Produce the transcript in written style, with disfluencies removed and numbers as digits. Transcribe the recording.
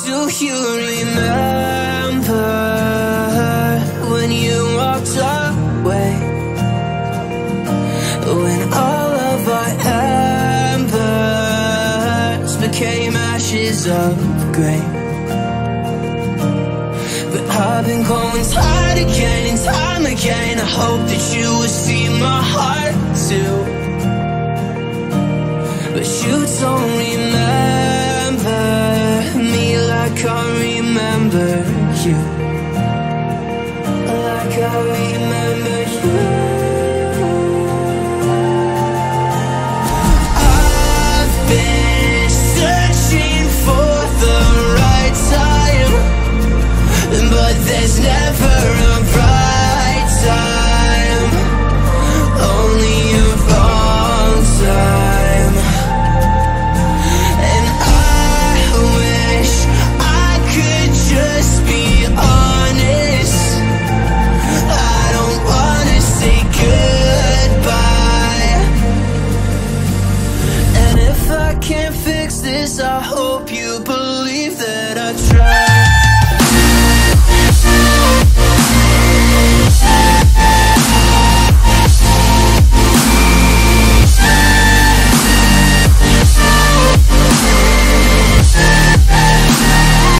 Do you remember when you walked away? When all of our embers became ashes of grey. But I've been going time again and time again. I hope that you would see my heart too. But you don't remember me like I remember you. Like I remember